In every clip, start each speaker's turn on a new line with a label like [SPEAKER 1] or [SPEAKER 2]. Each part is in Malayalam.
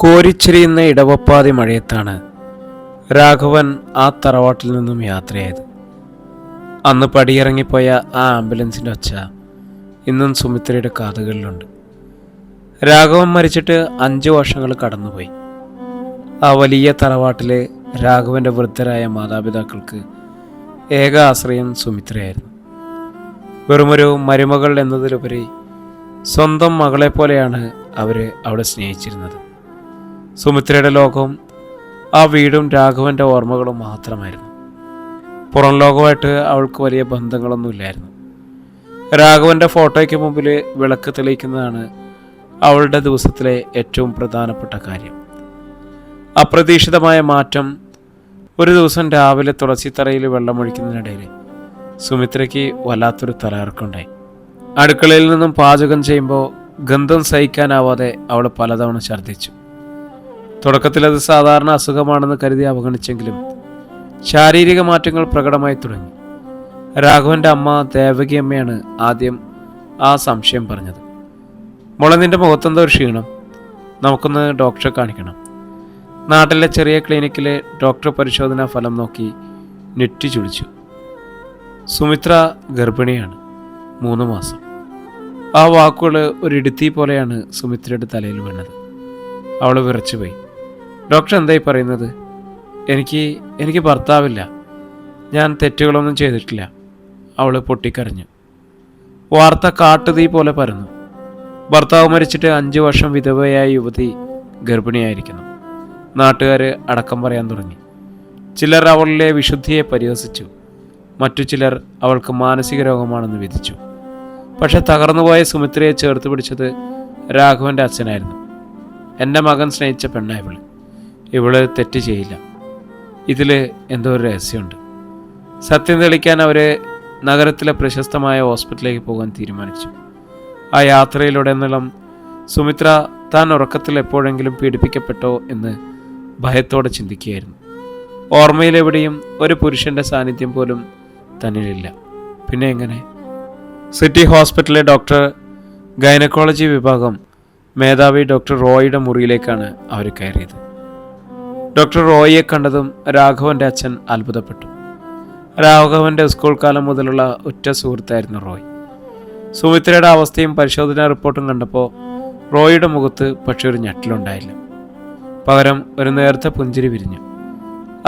[SPEAKER 1] കോരിച്ചെരിയുന്ന ഇടവപ്പാതി മഴയത്താണ് രാഘവൻ ആ തറവാട്ടിൽ നിന്നും യാത്രയായത്. അന്ന് പടിയിറങ്ങിപ്പോയ ആ ആംബുലൻസിൻ്റെ ഒച്ച ഇന്നും സുമിത്രയുടെ കാതുകളിലുണ്ട്. രാഘവൻ മരിച്ചിട്ട് 5 വർഷങ്ങൾ കടന്നുപോയി. ആ വലിയ തറവാട്ടിലെ രാഘവൻ്റെ വൃദ്ധരായ മാതാപിതാക്കൾക്ക് ഏക ആശ്രയം സുമിത്രയായിരുന്നു. വെറുമൊരു മരുമകൾ എന്നതിലുപരി സ്വന്തം മകളെപ്പോലെയാണ് അവർ അവിടെ സ്നേഹിച്ചിരുന്നത്. സുമിത്രയുടെ ലോകവും ആ വീടും രാഘവൻ്റെ ഓർമ്മകളും മാത്രമായിരുന്നു. പുറം ലോകമായിട്ട് അവൾക്ക് വലിയ ബന്ധങ്ങളൊന്നുമില്ലായിരുന്നു. രാഘവൻ്റെ ഫോട്ടോയ്ക്ക് മുമ്പിൽ വിളക്ക് തെളിയിക്കുന്നതാണ് അവളുടെ ദിവസത്തിലെ ഏറ്റവും പ്രധാനപ്പെട്ട കാര്യം. അപ്രതീക്ഷിതമായ മാറ്റം. ഒരു ദിവസം രാവിലെ തുളസിത്തറയിൽ വെള്ളമൊഴിക്കുന്നതിനിടയിൽ സുമിത്രയ്ക്ക് വല്ലാത്തൊരു തലകറക്കമുണ്ടായി. അടുക്കളയിൽ നിന്നും പാചകം ചെയ്യുമ്പോൾ ഗന്ധം സഹിക്കാനാവാതെ അവൾ പലതവണ ഛർദ്ദിച്ചു. തുടക്കത്തിൽ അത് സാധാരണ അസുഖമാണെന്ന് കരുതി അവഗണിച്ചെങ്കിലും ശാരീരിക മാറ്റങ്ങൾ പ്രകടമായി തുടങ്ങി. രാഘവൻ്റെ അമ്മ ദേവകി അമ്മയാണ് ആദ്യം ആ സംശയം പറഞ്ഞത്. മോളെ, നിന്റെ മുഖത്തെന്തോ ഒരു ക്ഷീണം, നമുക്കൊന്ന് ഡോക്ടറെ കാണിക്കണം. നാട്ടിലെ ചെറിയ ക്ലിനിക്കിലെ ഡോക്ടർ പരിശോധനാ ഫലം നോക്കി ഞെട്ടി ചുളിച്ചു. സുമിത്ര ഗർഭിണിയാണ്, 3 മാസം. ആ വാക്കുകൾ ഒരു ഇടുത്തി പോലെയാണ് സുമിത്രയുടെ തലയിൽ വീണത്. അവൾ വിറച്ചുപോയി. ഡോക്ടർ എന്തായി പറയുന്നത്? എനിക്ക് ഭർത്താവില്ല, ഞാൻ തെറ്റുകളൊന്നും ചെയ്തിട്ടില്ല. അവൾ പൊട്ടിക്കരഞ്ഞു. വാർത്ത കാട്ടുതീ പോലെ പരന്നു. ഭർത്താവ് മരിച്ചിട്ട് 5 വർഷം വിധവയായ യുവതി ഗർഭിണിയായിരിക്കുന്നു. നാട്ടുകാർ അടക്കം പറയാൻ തുടങ്ങി. ചിലർ അവളിലെ വിശുദ്ധിയെ പരിഹസിച്ചു. മറ്റു ചിലർ അവൾക്ക് മാനസിക രോഗമാണെന്ന് വിധിച്ചു. പക്ഷെ തകർന്നുപോയ സുമിത്രയെ ചേർത്ത് പിടിച്ചത് രാഘവൻ്റെ അച്ഛനായിരുന്നു. എൻ്റെ മകൻ സ്നേഹിച്ച പെണ്ണായവൾ, ഇവള് തെറ്റ് ചെയ്യില്ല, ഇതിൽ എന്തോ ഒരു രഹസ്യമുണ്ട്. സത്യം തെളിയിക്കാൻ അവർ നഗരത്തിലെ പ്രശസ്തമായ ഹോസ്പിറ്റലിലേക്ക് പോകാൻ തീരുമാനിച്ചു. ആ യാത്രയിലുടനീളം സുമിത്ര താൻ ഉറക്കത്തിൽ എപ്പോഴെങ്കിലും പീഡിപ്പിക്കപ്പെട്ടോ എന്ന് ഭയത്തോടെ ചിന്തിക്കുകയായിരുന്നു. ഓർമ്മയിലെവിടെയും ഒരു പുരുഷൻ്റെ സാന്നിധ്യം പോലും തന്നിലില്ല. പിന്നെ എങ്ങനെ? സിറ്റി ഹോസ്പിറ്റലിലെ ഡോക്ടർ ഗൈനക്കോളജി വിഭാഗം മേധാവി ഡോക്ടർ റോയിയുടെ മുറിയിലേക്കാണ് അവർ കയറിയത്. ഡോക്ടർ റോയിയെ കണ്ടതും രാഘവൻ്റെ അച്ഛൻ അത്ഭുതപ്പെട്ടു. രാഘവൻ്റെ സ്കൂൾ കാലം മുതലുള്ള ഉറ്റ സുഹൃത്തായിരുന്നു റോയ്. സുമിത്രയുടെ അവസ്ഥയും പരിശോധനാ റിപ്പോർട്ടും കണ്ടപ്പോൾ റോയിയുടെ മുഖത്ത് പക്ഷെ ഒരു ഞെട്ടലുണ്ടായില്ല. പകരം ഒരു നേർത്ത പുഞ്ചിരി വിരിഞ്ഞു.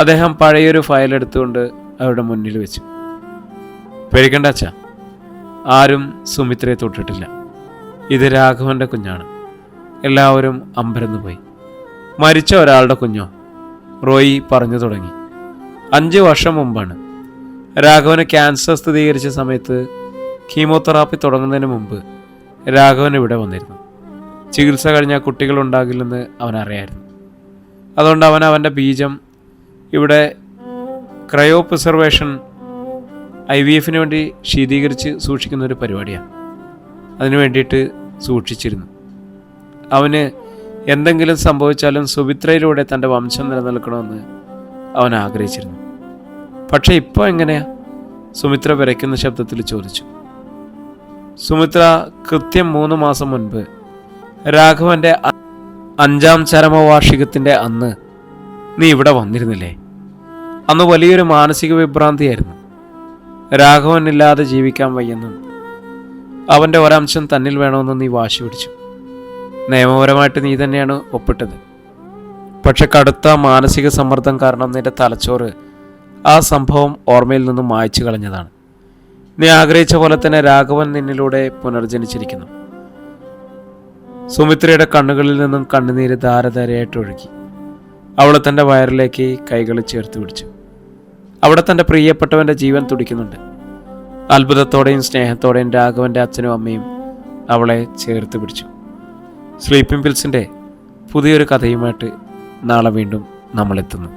[SPEAKER 1] അദ്ദേഹം പഴയൊരു ഫയൽ എടുത്തുകൊണ്ട് അവരുടെ മുന്നിൽ വെച്ചു. പേടിക്കണ്ട അച്ഛാ, ആരും സുമിത്രയെ തൊട്ടിട്ടില്ല. ഇത് രാഘവൻ്റെ കുഞ്ഞാണ്. എല്ലാവരും അമ്പരന്നു പോയി. മരിച്ച ഒരാളുടെ കുഞ്ഞോ? റോയി പറഞ്ഞു തുടങ്ങി. 5 വർഷം മുമ്പാണ്. രാഘവന് ക്യാൻസർ സ്ഥിരീകരിച്ച സമയത്ത് കീമോതെറാപ്പി തുടങ്ങുന്നതിന് മുമ്പ് രാഘവൻ ഇവിടെ വന്നിരുന്നു. ചികിത്സ കഴിഞ്ഞാൽ കുട്ടികളുണ്ടാകില്ലെന്ന് അവനറിയായിരുന്നു. അതുകൊണ്ട് അവൻ്റെ ബീജം ഇവിടെ ക്രയോ പ്രിസർവേഷൻ IVF-ന് വേണ്ടി ശീതീകരിച്ച് സൂക്ഷിക്കുന്ന ഒരു പരിപാടിയാണ്. അതിനു വേണ്ടിയിട്ട് സൂക്ഷിച്ചിരുന്നു. അവന് എന്തെങ്കിലും സംഭവിച്ചാലും സുമിത്രയിലൂടെ തൻ്റെ വംശം നിലനിൽക്കണമെന്ന് അവൻ ആഗ്രഹിച്ചിരുന്നു. പക്ഷെ ഇപ്പോൾ എങ്ങനെയാ? സുമിത്ര വിറയ്ക്കുന്ന ശബ്ദത്തിൽ ചോദിച്ചു. സുമിത്ര, കൃത്യം 3 മാസം മുൻപ് രാഘവൻ്റെ 5ാം ചരമവാർഷികത്തിൻ്റെ അന്ന് നീ ഇവിടെ വന്നിരുന്നില്ലേ? അന്ന് വലിയൊരു മാനസിക വിഭ്രാന്തിയായിരുന്നു. രാഘവനില്ലാതെ ജീവിക്കാൻ വയ്യെന്നും അവൻ്റെ ഒരംശം തന്നിൽ വേണമെന്നും നീ വാശി പിടിച്ചു. നിയമപരമായിട്ട് നീ തന്നെയാണ് ഒപ്പിട്ടത്. പക്ഷെ കടുത്ത മാനസിക സമ്മർദ്ദം കാരണം നിന്റെ തലച്ചോറ് ആ സംഭവം ഓർമ്മയിൽ നിന്നും മായ്ച്ചു കളഞ്ഞതാണ്. നീ ആഗ്രഹിച്ച പോലെ തന്നെ രാഘവൻ നിന്നിലൂടെ പുനർജനിച്ചിരിക്കുന്നു. സുമിത്രയുടെ കണ്ണുകളിൽ നിന്നും കണ്ണുനീര് ധാരധാരയായിട്ട് ഒഴുകി. അവൾ തൻ്റെ വയറിലേക്ക് കൈകൾ ചേർത്ത് പിടിച്ചു. അവിടെ തൻ്റെ പ്രിയപ്പെട്ടവൻ്റെ ജീവൻ തുടിക്കുന്നുണ്ട്. അത്ഭുതത്തോടെയും സ്നേഹത്തോടെയും രാഘവൻ്റെ അച്ഛനും അമ്മയും അവളെ ചേർത്ത് പിടിച്ചു. സ്ലീപ്പിംഗ് പിൽസിൻ്റെ പുതിയൊരു കഥയുമായിട്ട് നാളെ വീണ്ടും നമ്മളെത്തുന്നു.